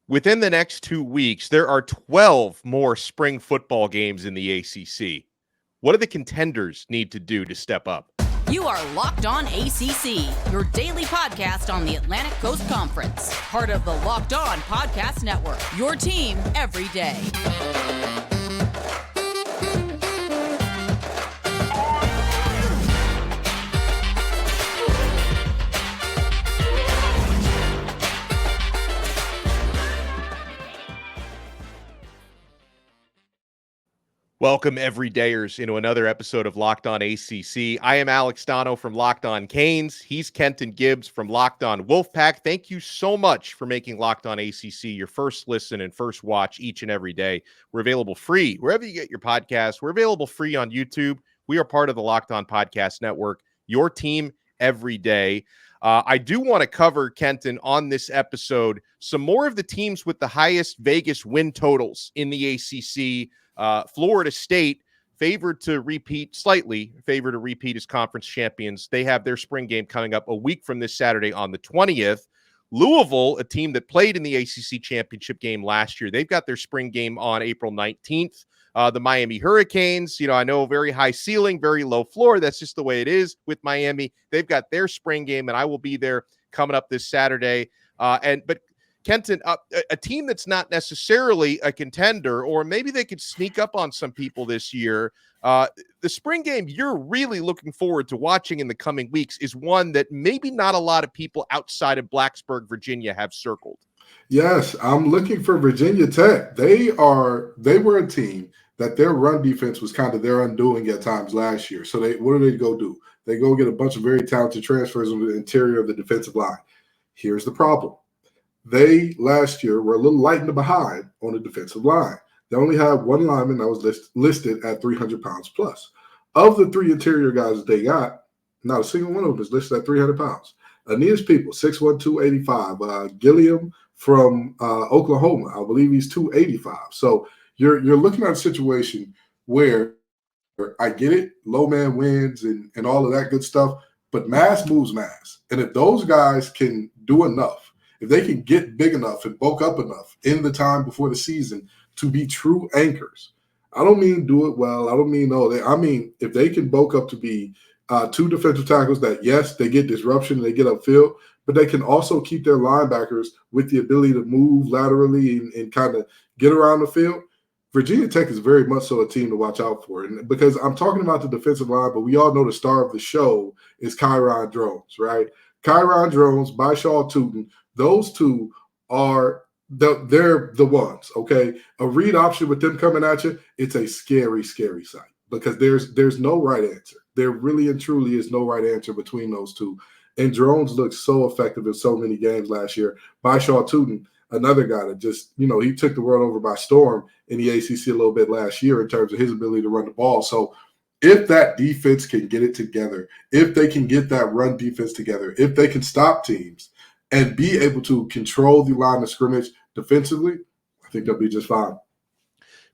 Within the next 2 weeks, there are 12 more spring football games in the ACC. What do the contenders need to do to step up? You are Locked On ACC, your daily podcast on the Atlantic Coast Conference. Part of the Locked On Podcast Network, your team every day. Welcome, everydayers, into another episode of Locked On ACC. I am Alex Donno from Locked On Canes. He's Kenton Gibbs from Locked On Wolfpack. Thank you so much for making Locked On ACC your first listen and first watch each and every day. We're available free wherever you get your podcasts. We're available free on YouTube. We are part of the Locked On Podcast Network, your team every day. I do want to cover, Kenton, on this episode, some more of the teams with the highest Vegas win totals in the ACC. Florida State favored to repeat as conference champions. They have their spring game coming up a week from this Saturday on the 20th. Louisville, a team that played in the ACC championship game last year, they've got their spring game on April 19th. The Miami Hurricanes, I know, very high ceiling, very low floor. That's just the way it is with Miami. They've got their spring game, and I will be there coming up this Saturday. But Kenton, a team that's not necessarily a contender, or maybe they could sneak up on some people this year. The spring game you're really looking forward to watching in the coming weeks is one that maybe not a lot of people outside of Blacksburg, Virginia have circled. Yes, I'm looking for Virginia Tech. They were a team that their run defense was kind of their undoing at times last year. So what do they go do? They go get a bunch of very talented transfers on the interior of the defensive line. Here's the problem. They, last year, were a little light in the behind on the defensive line. They only had one lineman that was listed at 300 pounds plus. Of the three interior guys that they got, not a single one of them is listed at 300 pounds. Aeneas People, 6'1", 285. Gilliam from Oklahoma, I believe he's 285. So you're looking at a situation where, I get it, low man wins and all of that good stuff, but mass moves mass. And if those guys can do enough, if they can get big enough and bulk up enough in the time before the season to be true anchors, I don't mean do it well. I don't mean I mean if they can bulk up to be two defensive tackles that, yes, they get disruption and they get upfield, but they can also keep their linebackers with the ability to move laterally and kind of get around the field. Virginia Tech is very much so a team to watch out for. And because I'm talking about the defensive line, but we all know the star of the show is Kyron Drones, right? Kyron Drones, Byshaw Tootin, those two are they're the ones, okay? A read option with them coming at you, it's a scary, scary sight because there's no right answer. There really and truly is no right answer between those two. And Drones looked so effective in so many games last year. Byshaw Tootin, another guy that just, he took the world over by storm in the ACC a little bit last year in terms of his ability to run the ball. So if that defense can get it together, if they can get that run defense together, if they can stop teams and be able to control the line of scrimmage defensively, I think they'll be just fine.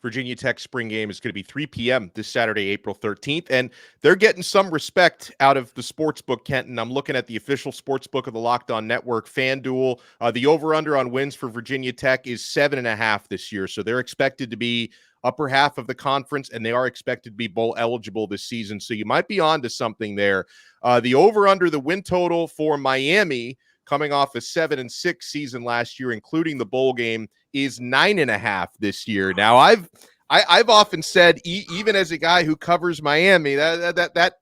Virginia Tech spring game is going to be 3 p.m. this Saturday, April 13th, and they're getting some respect out of the sportsbook, Kenton. I'm looking at the official sportsbook of the Locked On Network, FanDuel. The over-under on wins for Virginia Tech is 7.5 this year, so they're expected to be upper half of the conference, and they are expected to be bowl eligible this season, so you might be on to something there. The over-under, the win total for Miami, coming off a 7-6 season last year, including the bowl game, is 9.5 this year. Now, I've often said, even as a guy who covers Miami, that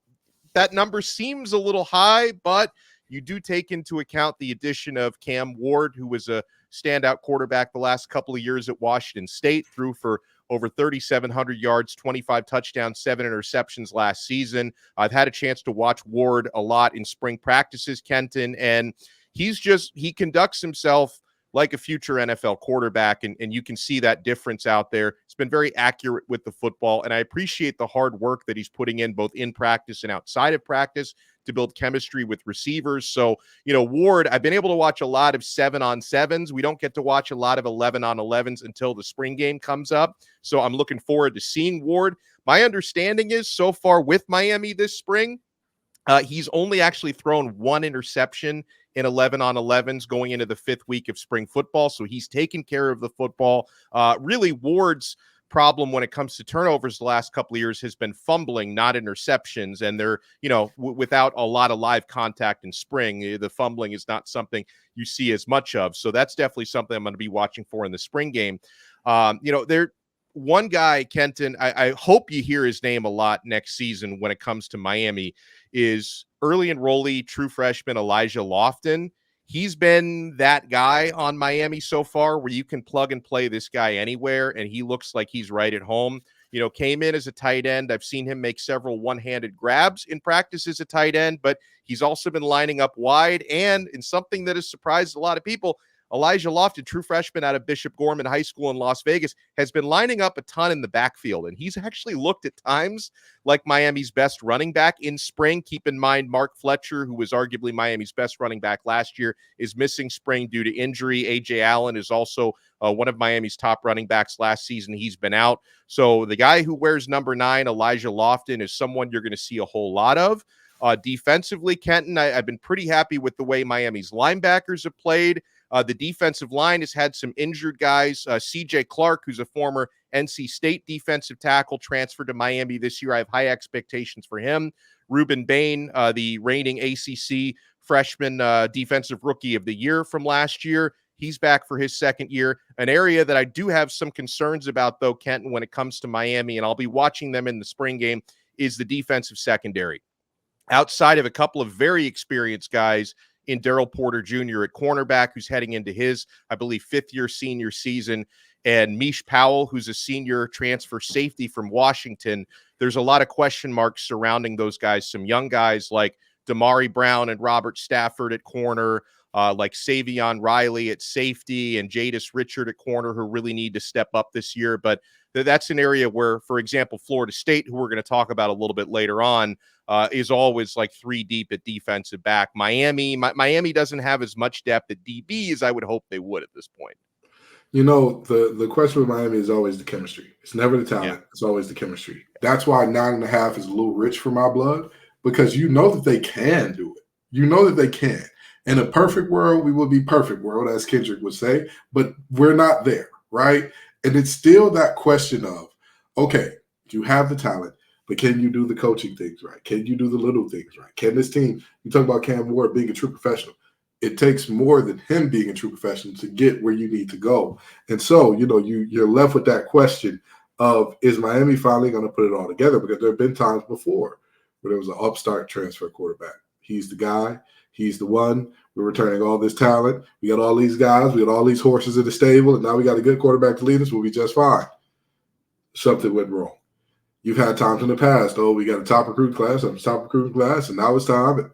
number seems a little high, but you do take into account the addition of Cam Ward, who was a standout quarterback the last couple of years at Washington State, threw for over 3,700 yards, 25 touchdowns, 7 interceptions last season. I've had a chance to watch Ward a lot in spring practices, Kenton, and he conducts himself like a future NFL quarterback, and you can see that difference out there. He's been very accurate with the football, and I appreciate the hard work that he's putting in both in practice and outside of practice to build chemistry with receivers. So, Ward, I've been able to watch a lot of 7-on-7s. We don't get to watch a lot of 11-on-11s until the spring game comes up. So I'm looking forward to seeing Ward. My understanding is so far with Miami this spring, He's only actually thrown one interception in 11 on 11s going into the 5th week of spring football. So he's taken care of the football. Really, Ward's problem when it comes to turnovers the last couple of years has been fumbling, not interceptions. And they're, without a lot of live contact in spring, the fumbling is not something you see as much of. So that's definitely something I'm going to be watching for in the spring game. They're one guy, Kenton, I hope you hear his name a lot next season when it comes to Miami, is early enrollee, true freshman Elijah Lofton. He's been that guy on Miami so far where you can plug and play this guy anywhere, and he looks like he's right at home. Came in as a tight end. I've seen him make several one-handed grabs in practice as a tight end, but he's also been lining up wide. And in something that has surprised a lot of people, Elijah Lofton, true freshman out of Bishop Gorman High School in Las Vegas, has been lining up a ton in the backfield. And he's actually looked at times like Miami's best running back in spring. Keep in mind, Mark Fletcher, who was arguably Miami's best running back last year, is missing spring due to injury. A.J. Allen is also one of Miami's top running backs last season. He's been out. So the guy who wears number 9, Elijah Lofton, is someone you're going to see a whole lot of. Defensively, Kenton, I've been pretty happy with the way Miami's linebackers have played. The defensive line has had some injured guys. C.J. Clark, who's a former NC State defensive tackle, transferred to Miami this year. I have high expectations for him. Ruben Bain, the reigning ACC freshman defensive rookie of the year from last year, he's back for his second year. An area that I do have some concerns about, though, Kenton, when it comes to Miami, and I'll be watching them in the spring game, is the defensive secondary. Outside of a couple of very experienced guys in Daryl Porter Jr. at cornerback, who's heading into his, I believe, 5th-year senior season, and Mish Powell, who's a senior transfer safety from Washington. There's a lot of question marks surrounding those guys. Some young guys like Damari Brown and Robert Stafford at corner, like Savion Riley at safety, and Jadis Richard at corner, who really need to step up this year. But that's an area where, for example, Florida State, who we're going to talk about a little bit later on, is always like 3 deep at defensive back. Miami doesn't have as much depth at DB as I would hope they would at this point. The question with Miami is always the chemistry. It's never the talent. Yeah. It's always the chemistry. That's why 9.5 is a little rich for my blood, because you know that they can do it. You know that they can. In a perfect world, we would be perfect world, as Kendrick would say, but we're not there, right? And it's still that question of, okay, you have the talent, but can you do the coaching things right? Can you do the little things right? Can this team, you talk about Cam Ward being a true professional. It takes more than him being a true professional to get where you need to go. And so, you're left with that question of, is Miami finally going to put it all together? Because there have been times before where there was an upstart transfer quarterback. He's the guy. He's the one. We're returning all this talent. We got all these guys. We got all these horses in the stable, and now we got a good quarterback to lead us. We'll be just fine. Something went wrong. You've had times in the past, we got a top recruiting class, and now it's time, and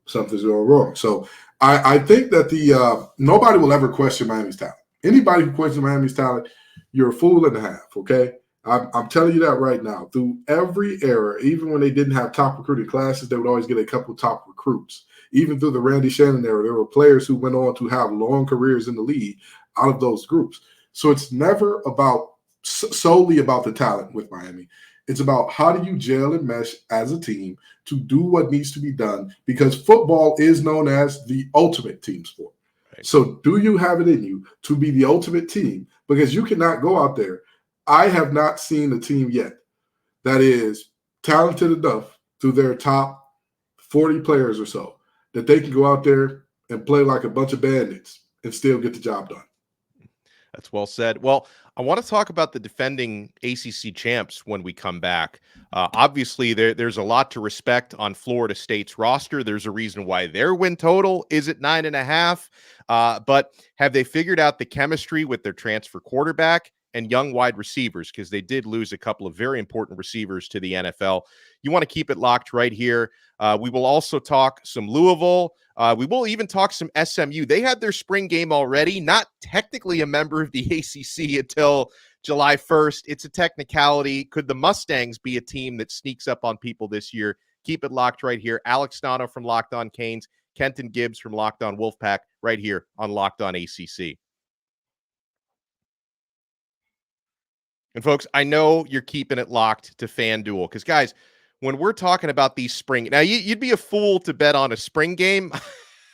something's going wrong. So I think that nobody will ever question Miami's talent. Anybody who questions Miami's talent, you're a fool and a half, okay? I'm telling you that right now. Through every era, even when they didn't have top recruiting classes, they would always get a couple top recruits. Even through the Randy Shannon era, there were players who went on to have long careers in the league out of those groups. So it's never solely about the talent with Miami. It's about, how do you gel and mesh as a team to do what needs to be done, because football is known as the ultimate team sport. Right. So do you have it in you to be the ultimate team? Because you cannot go out there. I have not seen a team yet that is talented enough through their top 40 players or so that they can go out there and play like a bunch of bandits and still get the job done. That's well said. Well, I want to talk about the defending ACC champs when we come back. Obviously, there's a lot to respect on Florida State's roster. There's a reason why their win total is at 9.5. But have they figured out the chemistry with their transfer quarterback and young wide receivers? Because they did lose a couple of very important receivers to the NFL. You want to keep it locked right here. We will also talk some Louisville. We will even talk some SMU. They had their spring game already, not technically a member of the ACC until July 1st. It's a technicality. Could the Mustangs be a team that sneaks up on people this year? Keep it locked right here. Alex Donno from Locked On Canes, Kenton Gibbs from Locked On Wolfpack, right here on Locked On ACC. And folks, I know you're keeping it locked to FanDuel because, guys, when we're talking about these spring, now you'd be a fool to bet on a spring game.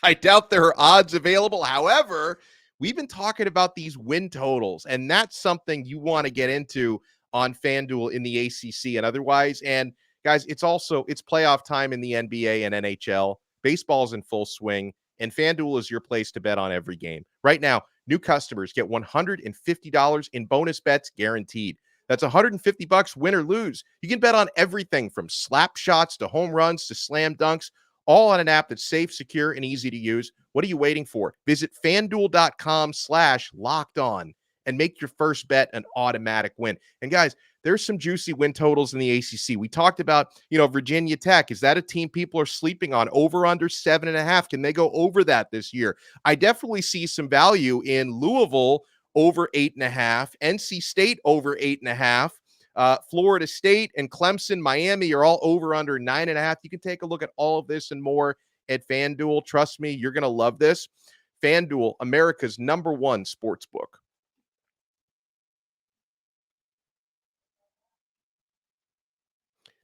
I doubt there are odds available. However, we've been talking about these win totals, and that's something you want to get into on FanDuel in the ACC and otherwise. And guys, it's playoff time in the NBA and NHL. Baseball's in full swing, and FanDuel is your place to bet on every game. Right now, new customers get $150 in bonus bets guaranteed. That's $150 win or lose. You can bet on everything from slap shots to home runs to slam dunks, all on an app that's safe, secure, and easy to use. What are you waiting for? Visit FanDuel.com/lockedon and make your first bet an automatic win. And guys, there's some juicy win totals in the ACC. We talked about, Virginia Tech. Is that a team people are sleeping on? Over under 7.5. Can they go over that this year? I definitely see some value in Louisville over 8.5, NC State over 8.5. Florida State and Clemson, Miami are all over under 9.5. You can take a look at all of this and more at FanDuel. Trust me, you're going to love this. FanDuel, America's #1 sports book.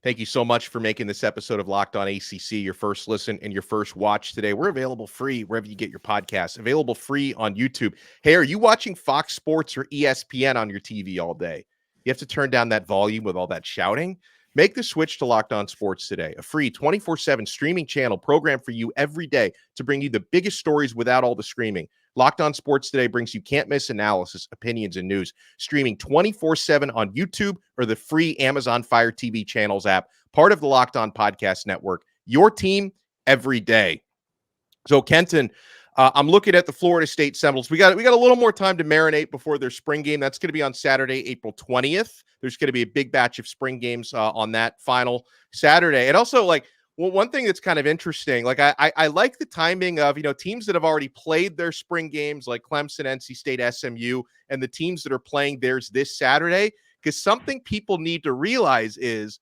Thank you so much for making this episode of Locked On ACC your first listen and your first watch today. We're available free wherever you get your podcasts, available free on YouTube. Hey, are you watching Fox Sports or ESPN on your TV all day? You have to turn down that volume with all that shouting. Make the switch to Locked On Sports today, a free 24/7 streaming channel programmed for you every day to bring you the biggest stories without all the screaming. Locked On Sports Today brings you can't-miss analysis, opinions, and news, streaming 24/7 on YouTube or the free Amazon Fire TV channels app, part of the Locked On Podcast Network. Your team every day. So, Kenton, I'm looking at the Florida State Seminoles. We got a little more time to marinate before their spring game. That's going to be on Saturday, April 20th. There's going to be a big batch of spring games on that final Saturday. And also, one thing that's kind of interesting, I like the timing of, teams that have already played their spring games like Clemson, NC State, SMU, and the teams that are playing theirs this Saturday, because something people need to realize is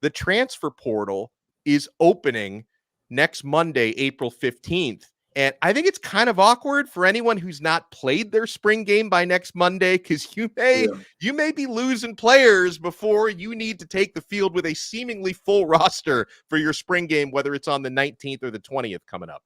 the transfer portal is opening next Monday, April 15th. And I think it's kind of awkward for anyone who's not played their spring game by next Monday, because you may be losing players before you need to take the field with a seemingly full roster for your spring game, whether it's on the 19th or the 20th coming up.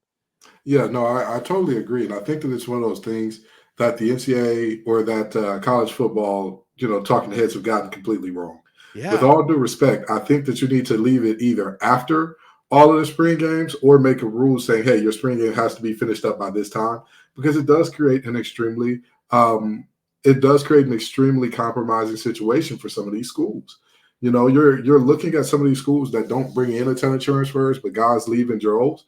Yeah, no, I totally agree. And I think that it's one of those things that the NCAA or that college football, talking heads have gotten completely wrong. Yeah. With all due respect, I think that you need to leave it either after all of the spring games or make a rule saying, hey, your spring game has to be finished up by this time, because it does create an extremely compromising situation for some of these schools. You're looking at some of these schools that don't bring in a ton of transfers, but guys leave in droves.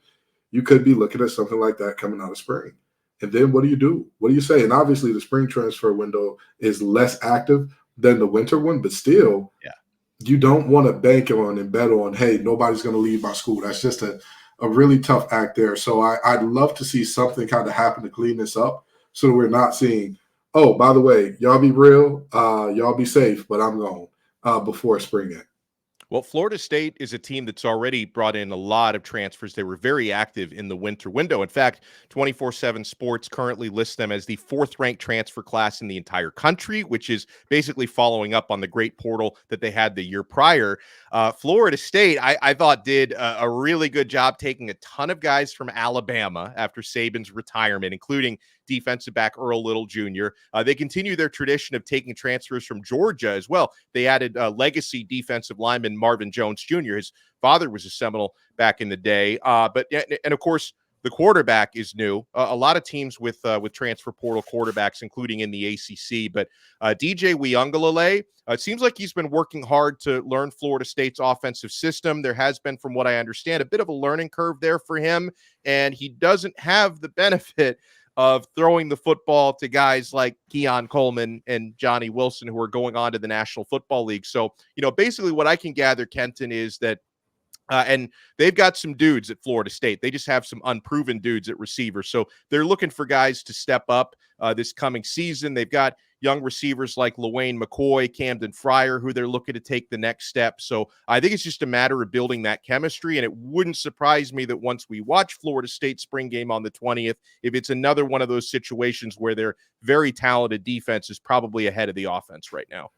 You could be looking at something like that coming out of spring. And then what do you do? What do you say? And obviously the spring transfer window is less active than the winter one, but still, you don't want to bank on and bet on, hey, nobody's going to leave my school. That's just a really tough act there. So I'd love to see something kind of happen to clean this up so that we're not seeing, oh, by the way, y'all be real, y'all be safe, but I'm gone before spring game. Well, Florida State is a team that's already brought in a lot of transfers. They were very active in the winter window. In fact, 24/7 Sports currently lists them as the 4th-ranked transfer class in the entire country, which is basically following up on the great portal that they had the year prior. Florida State, I thought, did a really good job taking a ton of guys from Alabama after Saban's retirement, including defensive back Earl Little Jr. They continue their tradition of taking transfers from Georgia as well. They added legacy defensive lineman Marvin Jones Jr. His father was a Seminole back in the day. And of course, the quarterback is new. A lot of teams with transfer portal quarterbacks, including in the ACC. But DJ Uiagalelei, it seems like he's been working hard to learn Florida State's offensive system. There has been, from what I understand, a bit of a learning curve there for him. And he doesn't have the benefit of throwing the football to guys like Keon, Coleman, and Johnny Wilson, who are going on to the National Football League. So, basically what I can gather, Kenton, is that and they've got some dudes at Florida State. They just have some unproven dudes at receiver. So they're looking for guys to step up this coming season. They've got young receivers like LaWayne McCoy, Camden Fryer, who they're looking to take the next step. So I think it's just a matter of building that chemistry. And it wouldn't surprise me that once we watch Florida State spring game on the 20th, if it's another one of those situations where their very talented defense is probably ahead of the offense right now.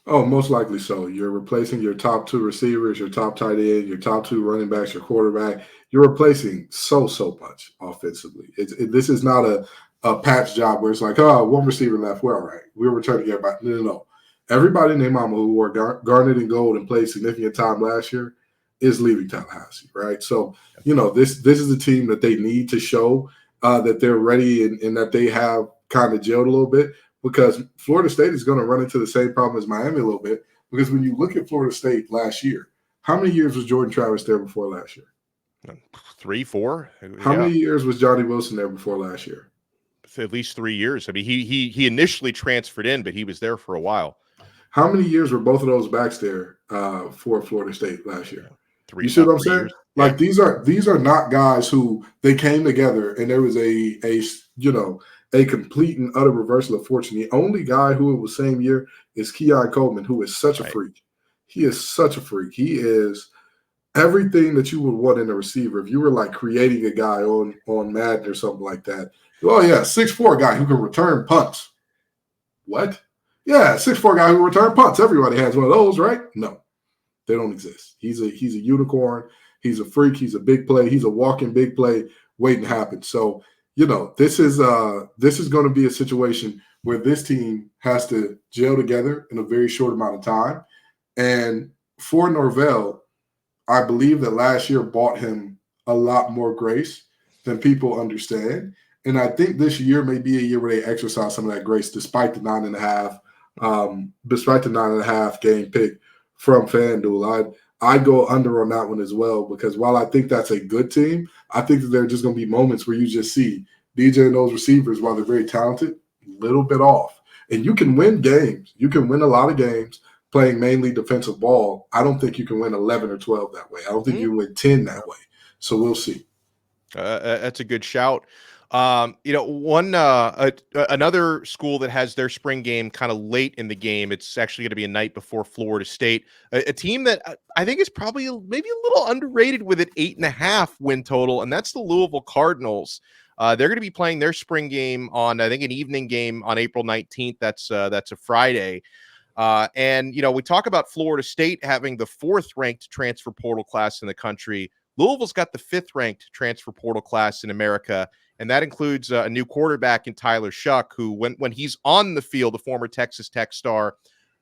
Oh, most likely so. You're replacing your top two receivers, your top tight end, your top two running backs, your quarterback. You're replacing so much offensively. This is not a patch job where it's like, oh, one receiver left. We're all right. We're returning everybody. No. Everybody in their mama who wore garnet and gold and played significant time last year is leaving Tallahassee, right? So, this is a team that they need to show that they're ready and that they have kind of gelled a little bit, because Florida State is going to run into the same problem as Miami a little bit. Because when you look at Florida State last year, how many years was Jordan Travis there before last year? 3, 4. How many years was Johnny Wilson there before last year? At least 3 years. I mean, he initially transferred in, but he was there for a while. How many years were both of those backs there for Florida State last year? 3. You see what I'm saying? Years. Like these are not guys who they came together and there was a complete and utter reversal of fortune. The only guy who it was same year is Keon Coleman, who is such a freak. He is such a freak. He is everything that you would want in a receiver. If you were like creating a guy on Madden or something like that. Oh yeah, 6'4" guy who can return punts. What? Yeah, 6'4" guy who return punts. Everybody has one of those, right? No, they don't exist. He's a unicorn. He's a freak. He's a big play. He's a walking big play waiting to happen. So, this is going to be a situation where this team has to gel together in a very short amount of time. And for Norvell, I believe that last year bought him a lot more grace than people understand. And I think this year may be a year where they exercise some of that grace, despite the 9.5 game pick from FanDuel. I'd go under on that one as well, because while I think that's a good team, I think that there are just going to be moments where you just see DJ and those receivers, while they're very talented, a little bit off. And you can win games. You can win a lot of games playing mainly defensive ball. I don't think you can win 11 or 12 that way. I don't think you can win 10 that way. So we'll see. That's a good shout. Another school that has their spring game kind of late in the game. It's actually going to be a night before Florida State, a team that I think is probably maybe a little underrated with an 8.5 win total, and that's the Louisville Cardinals. They're going to be playing their spring game on, I think, an evening game on April 19th. That's a Friday. And we talk about Florida State having the 4th ranked transfer portal class in the country. Louisville's got the 5th ranked transfer portal class in America. And that includes a new quarterback in Tyler Shough, who when he's on the field, the former Texas Tech star,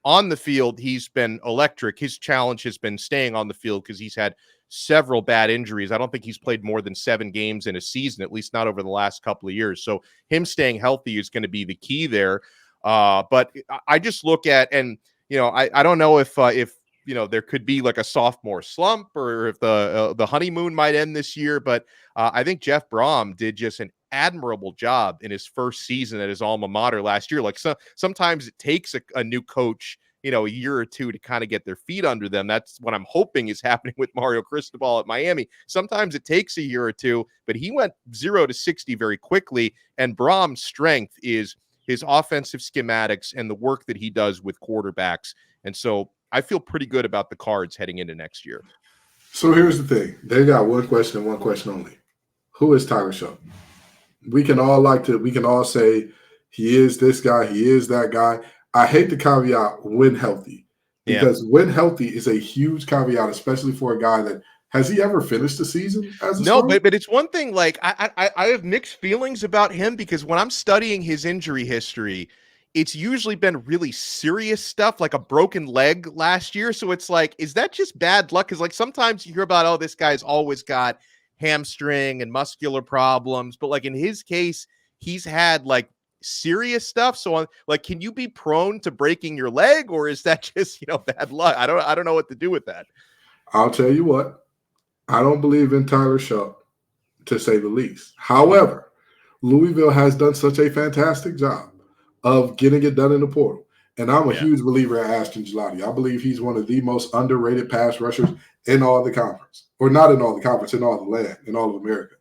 on the field, he's been electric. His challenge has been staying on the field because he's had several bad injuries. I don't think he's played more than 7 games in a season, at least not over the last couple of years. So him staying healthy is going to be the key there. But I just look at, and I don't know if there could be like a sophomore slump, or if the honeymoon might end this year. But I think Jeff Brom did just an admirable job in his first season at his alma mater last year. Like sometimes it takes a new coach, a year or two to kind of get their feet under them. That's what I'm hoping is happening with Mario Cristobal at Miami. Sometimes it takes a year or two, but he went 0 to 60 very quickly. And Brom's strength is his offensive schematics and the work that he does with quarterbacks. And so I feel pretty good about the Cards heading into next year. So here's the thing. They got one question and one question only. Who is Tyler Shough? We can all say he is this guy, he is that guy. I hate the caveat when healthy, because when healthy is a huge caveat, especially for a guy that has he ever finished the season as a starter? but it's one thing. Like I have mixed feelings about him, because when I'm studying his injury history, it's usually been really serious stuff, like a broken leg last year. So it's like, is that just bad luck? Because like sometimes you hear about, oh, this guy's always got hamstring and muscular problems, but like in his case, he's had like serious stuff. So like, can you be prone to breaking your leg, or is that just bad luck? I don't know what to do with that. I'll tell you what, I don't believe in Tyler Shough, to say the least. However, Louisville has done such a fantastic job of getting it done in the portal. And I'm a huge believer in Ashton Gelati. I believe he's one of the most underrated pass rushers in all the conference. Or not in all the conference, in all the land, in all of America.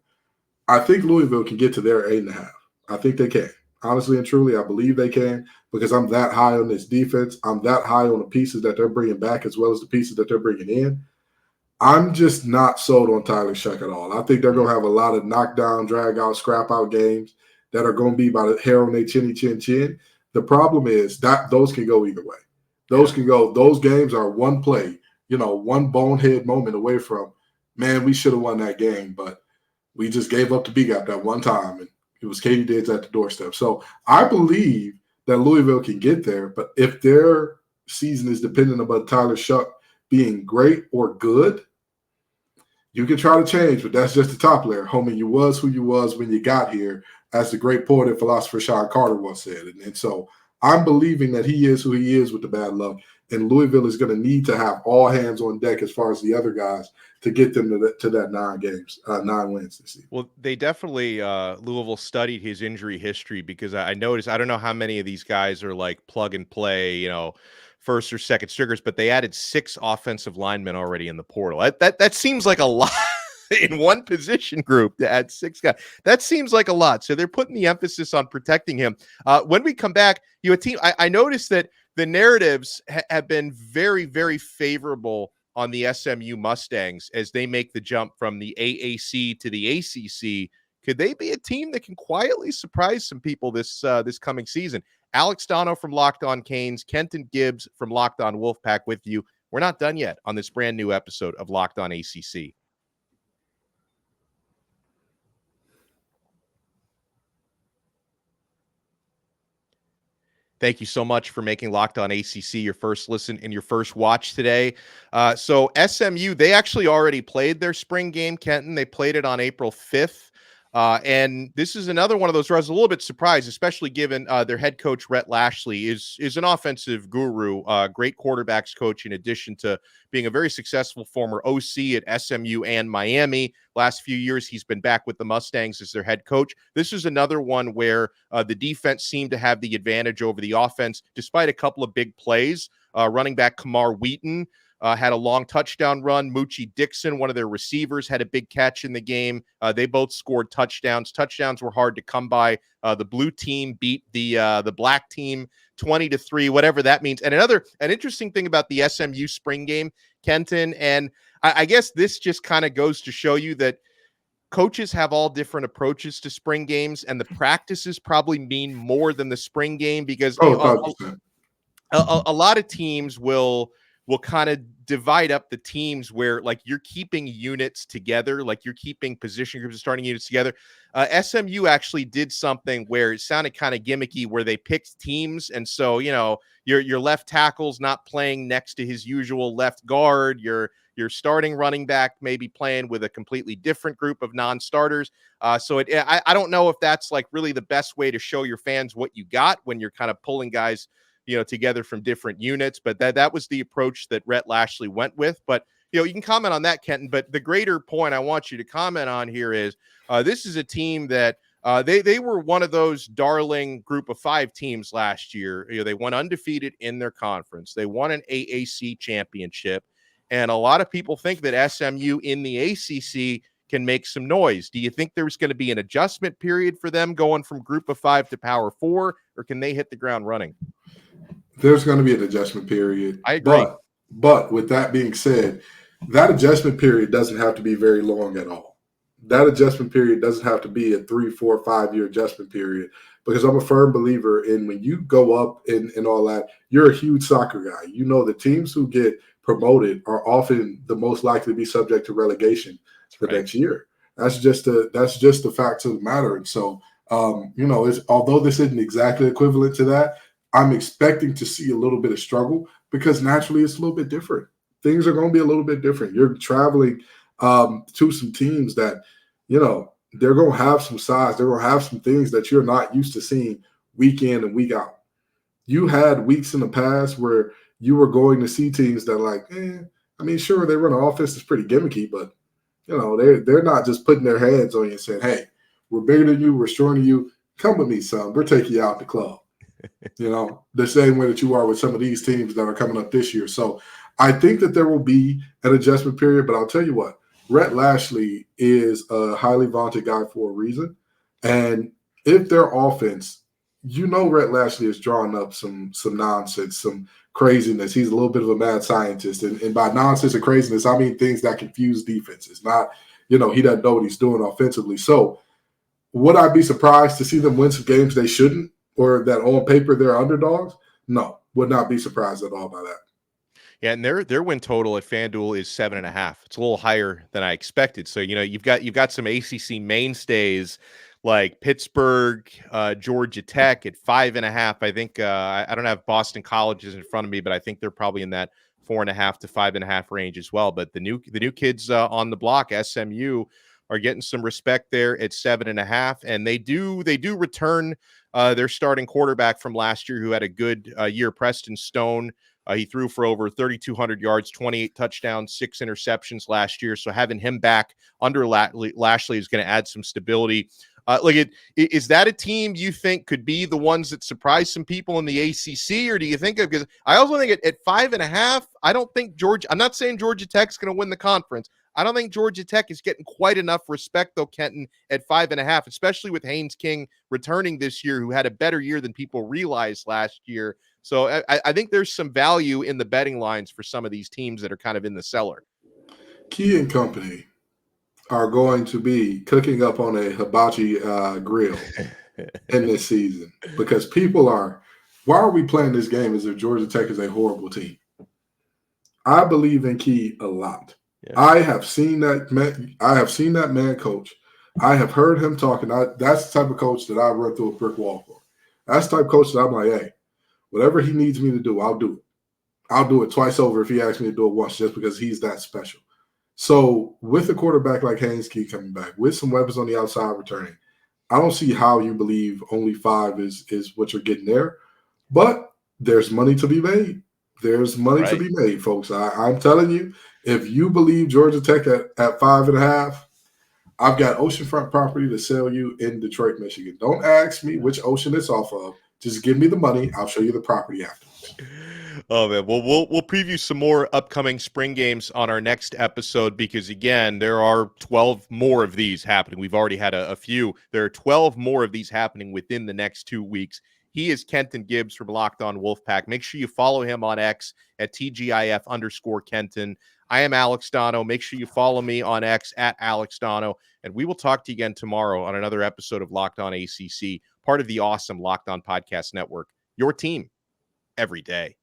I think Louisville can get to their 8.5. I think they can. Honestly and truly, I believe they can, because I'm that high on this defense. I'm that high on the pieces that they're bringing back as well as the pieces that they're bringing in. I'm just not sold on Tyler Shough at all. I think they're going to have a lot of knockdown, drag-out, scrap-out games that are going to be by the hair on their chinny chin chin. The problem is that those can go either way. Those can go. Those games are one play, one bonehead moment away from, man, we should have won that game, but we just gave up to B-Gap that one time, and it was Katie Diggs at the doorstep. So I believe that Louisville can get there, but if their season is dependent upon Tyler Shough being great or good, you can try to change, but that's just the top layer. Homie, you was who you was when you got here, as the great poet and philosopher Sean Carter once said. And so I'm believing that he is who he is with the bad luck, and Louisville is going to need to have all hands on deck as far as the other guys to get them to that 9 wins this season. Well, they definitely Louisville studied his injury history, because I noticed, I don't know how many of these guys are like plug and play, first or second stringers, but they added 6 offensive linemen already in the portal. That seems like a lot in one position group to add 6 guys. That seems like a lot. So they're putting the emphasis on protecting him. When we come back, a team, I noticed that the narratives have been very, very favorable on the SMU Mustangs as they make the jump from the AAC to the ACC. Could they be a team that can quietly surprise some people this coming season? Alex Donno from Locked On Canes, Kenton Gibbs from Locked On Wolfpack with you. We're not done yet on this brand new episode of Locked On ACC. Thank you so much for making Locked On ACC your first listen and your first watch today. So SMU, they actually already played their spring game, Kenton. They played it on April 5th. And this is another one of those where I was a little bit surprised, especially given their head coach, Rhett Lashley, is an offensive guru, great quarterbacks coach, in addition to being a very successful former OC at SMU and Miami. Last few years, he's been back with the Mustangs as their head coach. This is another one where the defense seemed to have the advantage over the offense, despite a couple of big plays. Running back Kamar Wheaton had a long touchdown run. Moochie Dixon, one of their receivers, had a big catch in the game. They both scored touchdowns. Touchdowns were hard to come by. The blue team beat the black team 20-3, whatever that means. And an interesting thing about the SMU spring game, Kenton, and I guess this just kind of goes to show you that coaches have all different approaches to spring games, and the practices probably mean more than the spring game, because a lot of teams will kind of divide up the teams where, like, you're keeping units together, like you're keeping position groups and starting units together. SMU actually did something where it sounded kind of gimmicky, where they picked teams. And so, your left tackle's not playing next to his usual left guard. Your starting running back may be playing with a completely different group of non-starters. So I don't know if that's like really the best way to show your fans what you got when you're kind of pulling guys together from different units, but that was the approach that Rhett Lashley went with. But, you can comment on that, Kenton, but the greater point I want you to comment on here is this is a team that they were one of those darling group of 5 teams last year. They went undefeated in their conference. They won an AAC championship, and a lot of people think that SMU in the ACC can make some noise. Do you think there's going to be an adjustment period for them going from group of 5 to Power 4, or can they hit the ground running? There's going to be an adjustment period. I agree. But with that being said, that adjustment period doesn't have to be very long at all. That adjustment period doesn't have to be a 3, 4, 5 year adjustment period, because I'm a firm believer in when you go up and all that, you're a huge soccer guy. The teams who get promoted are often the most likely to be subject to relegation the next year. That's just the facts of the matter. And so, although this isn't exactly equivalent to that, I'm expecting to see a little bit of struggle, because naturally it's a little bit different. Things are going to be a little bit different. You're traveling to some teams that, they're going to have some size. They're going to have some things that you're not used to seeing week in and week out. You had weeks in the past where you were going to see teams that sure, they run an offense that's pretty gimmicky, but, they're not just putting their hands on you and saying, hey, we're bigger than you, we're stronger than you. Come with me, son. We're taking you out the club. The same way that you are with some of these teams that are coming up this year. So I think that there will be an adjustment period, but I'll tell you what, Rhett Lashley is a highly vaunted guy for a reason. And if their offense, Rhett Lashley is drawing up some nonsense, some craziness. He's a little bit of a mad scientist. And by nonsense and craziness, I mean things that confuse defenses. Not, he doesn't know what he's doing offensively. So would I be surprised to see them win some games they shouldn't, or that on paper they're underdogs? No, would not be surprised at all by that. Yeah, and their win total at FanDuel is 7.5. It's a little higher than I expected. So you've got some ACC mainstays like Pittsburgh, Georgia Tech at 5.5. I think I don't have Boston Colleges in front of me, but I think they're probably in that 4.5 to 5.5 range as well. But the new kids on the block, SMU, are getting some respect there at 7.5, and they do return their starting quarterback from last year who had a good year, Preston Stone. He threw for over 3,200 yards, 28 touchdowns, 6 interceptions last year. So having him back under Lashley is going to add some stability. Is that a team you think could be the ones that surprise some people in the ACC, or do you think because I also think at 5.5, I don't think I'm not saying Georgia Tech's going to win the conference. I don't think Georgia Tech is getting quite enough respect, though, Kenton, at 5.5, especially with Haynes King returning this year, who had a better year than people realized last year. So I think there's some value in the betting lines for some of these teams that are kind of in the cellar. Key and company are going to be cooking up on a hibachi grill in this season because people are – why are we playing this game as if Georgia Tech is a horrible team? I believe in Key a lot. Yeah. I have seen that man coach. I have heard him talking. That's the type of coach that I run through a brick wall for. That's the type of coach that I'm like, hey, whatever he needs me to do, I'll do it. I'll do it twice over if he asks me to do it once, just because he's that special. So with a quarterback like Haynes King coming back, with some weapons on the outside returning, I don't see how you believe only 5 is what you're getting there. But there's money to be made. There's money to be made, folks. I'm telling you, if you believe Georgia Tech at 5.5, I've got oceanfront property to sell you in Detroit, Michigan. Don't ask me which ocean it's off of. Just give me the money. I'll show you the property afterwards. Oh, man. Well, we'll preview some more upcoming spring games on our next episode because, again, there are 12 more of these happening. We've already had a few. There are 12 more of these happening within the next 2 weeks. He is Kenton Gibbs from Locked On Wolfpack. Make sure you follow him on X at TGIF_Kenton. I am Alex Donno. Make sure you follow me on X at Alex Donno. And we will talk to you again tomorrow on another episode of Locked On ACC, part of the awesome Locked On Podcast Network. Your team every day.